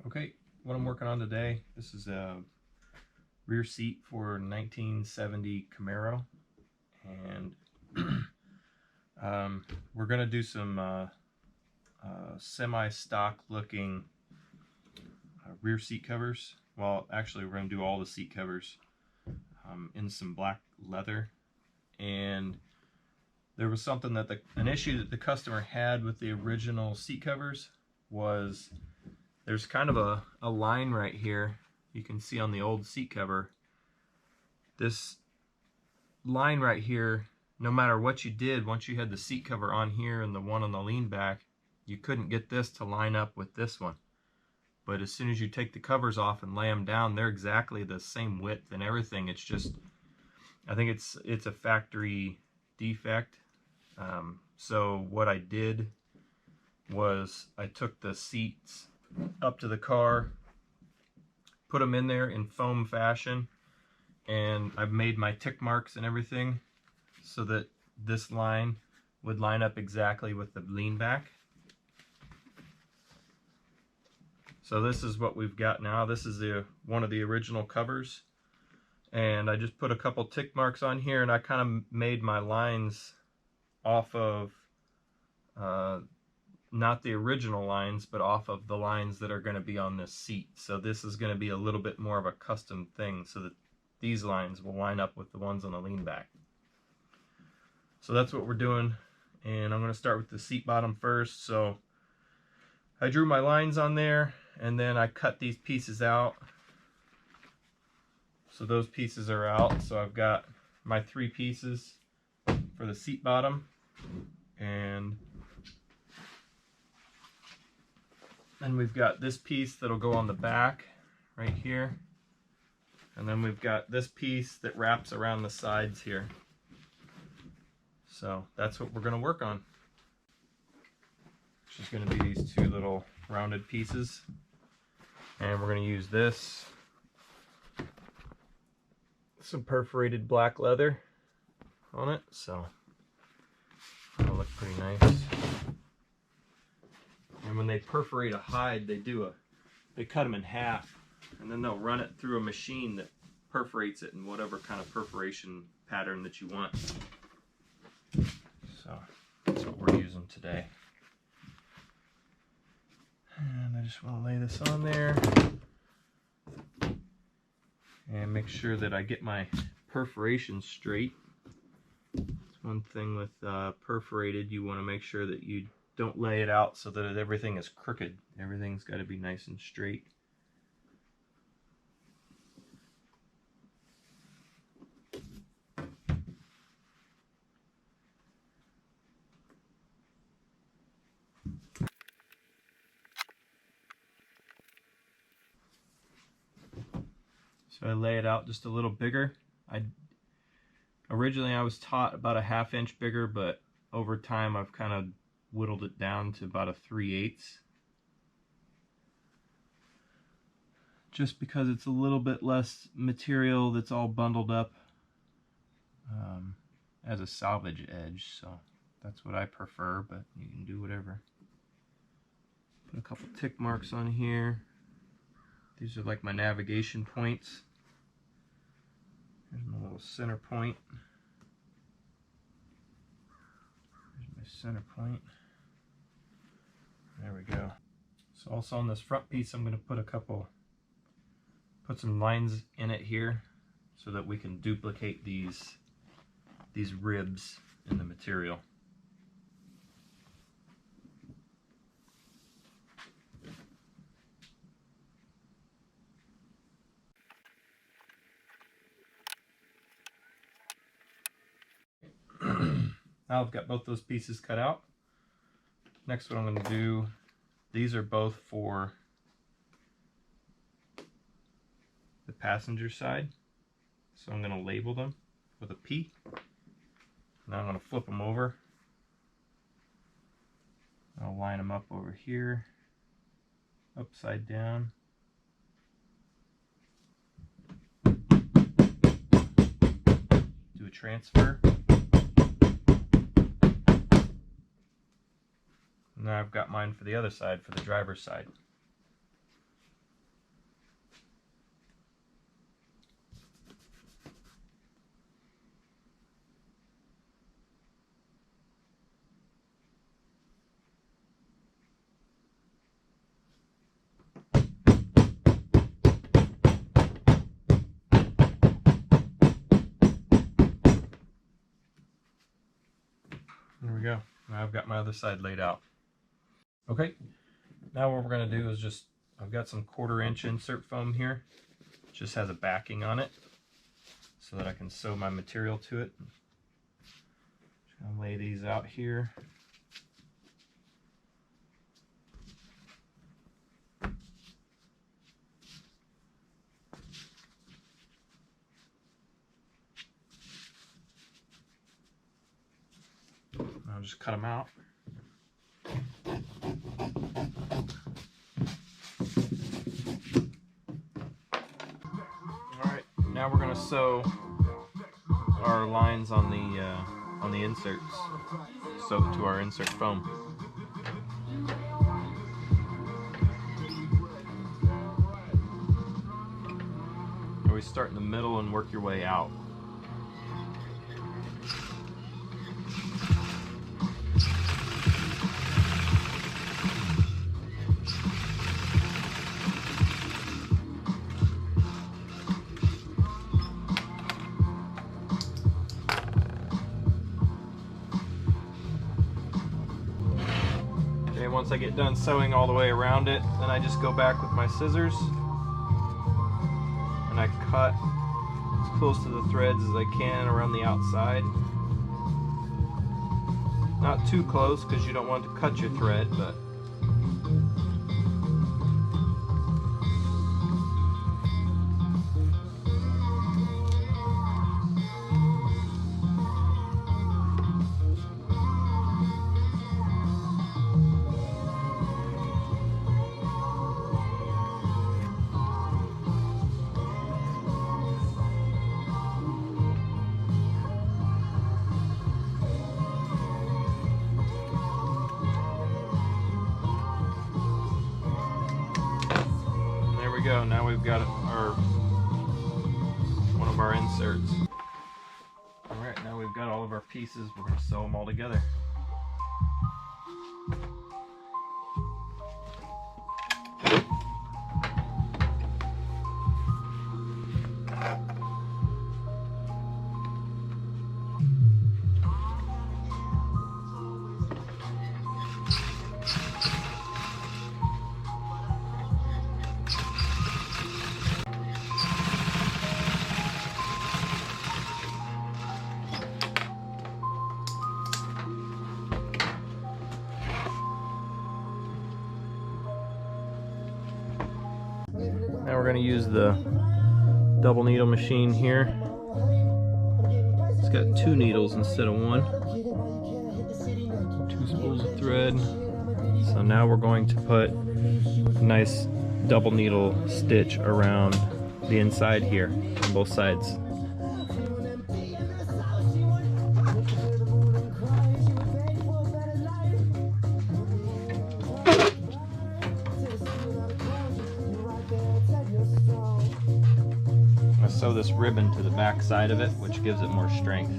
Okay, what I'm working on today, this is a rear seat for a 1970 Camaro, and we're going to do some semi-stock looking rear seat covers. Well, actually we're going to do all the seat covers in some black leather. And there was something that an issue that the customer had with the original seat covers was there's kind of a line right here. You can see on the old seat cover, this line right here, no matter what you did, once you had the seat cover on here and the one on the lean back, you couldn't get this to line up with this one. But as soon as you take the covers off and lay them down, they're exactly the same width and everything. It's just, I think it's a factory defect. So what I did was I took the seats up to the car, put them in there in foam fashion, and I've made my tick marks and everything so that this line would line up exactly with the lean back. So this is what we've got now. This is one of the original covers, and I just put a couple tick marks on here, and I kind of made my lines off of not the original lines, but off of the lines that are going to be on this seat. So this is going to be a little bit more of a custom thing so that these lines will line up with the ones on the lean back. So that's what we're doing, and I'm going to start with the seat bottom first. So I drew my lines on there, and then I cut these pieces out. So those pieces are out. So I've got my 3 pieces for the seat bottom, and then we've got this piece that'll go on the back right here, and then we've got this piece that wraps around the sides here. So that's what we're going to work on. It's just going to be these 2 little rounded pieces, and we're going to use some perforated black leather on it, so it'll look pretty nice. And when they perforate a hide, they cut them in half, and then they'll run it through a machine that perforates it in whatever kind of perforation pattern that you want. So that's what we're using today. And I just want to lay this on there and make sure that I get my perforation straight. It's one thing with perforated, you want to make sure that you don't lay it out so that everything is crooked. Everything's got to be nice and straight. So I lay it out just a little bigger. Originally I was taught about a 1/2 inch bigger, but over time I've kind of whittled it down to about a 3/8, just because it's a little bit less material that's all bundled up as a salvage edge. So that's what I prefer, but you can do whatever. Put a couple tick marks on here. These are like my navigation points. Here's my little center point. There's my center point. There we go. So also on this front piece, I'm going to put some lines in it here so that we can duplicate these ribs in the material. Now I've got both those pieces cut out. Next, what I'm going to do, these are both for the passenger side. So I'm going to label them with a P. Now I'm going to flip them over. I'll line them up over here, upside down. Do a transfer. Now I've got mine for the other side, for the driver's side. There we go. Now I've got my other side laid out. Okay, now what we're going to do is just, I've got some 1/4 inch insert foam here. It just has a backing on it so that I can sew my material to it. Just going to lay these out here. I'll just cut them out. Alright, now we're going to sew our lines on the inserts, sew it to our insert foam. Always start in the middle and work your way out. Once I get done sewing all the way around it, then I just go back with my scissors and I cut as close to the threads as I can around the outside. Not too close because you don't want to cut your thread, but go. Now we've got one of our inserts. Alright, now we've got all of our pieces. We're going to sew them all together. Now we're going to use the double needle machine here. It's got 2 needles instead of 1. 2 spools of thread. So now we're going to put a nice double needle stitch around the inside here on both sides. Sew this ribbon to the back side of it, which gives it more strength.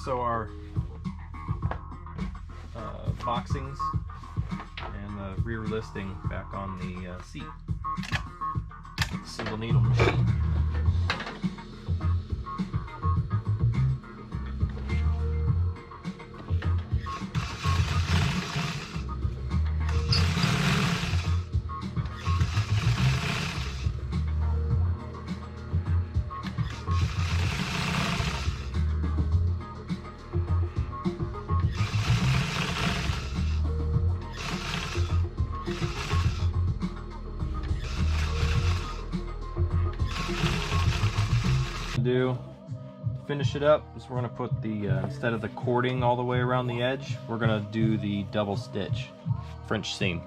So our boxings and the rear listing back on the seat. Single needle machine. do to finish it up is we're going to put the, instead of the cording all the way around the edge, we're going to do the double stitch French seam.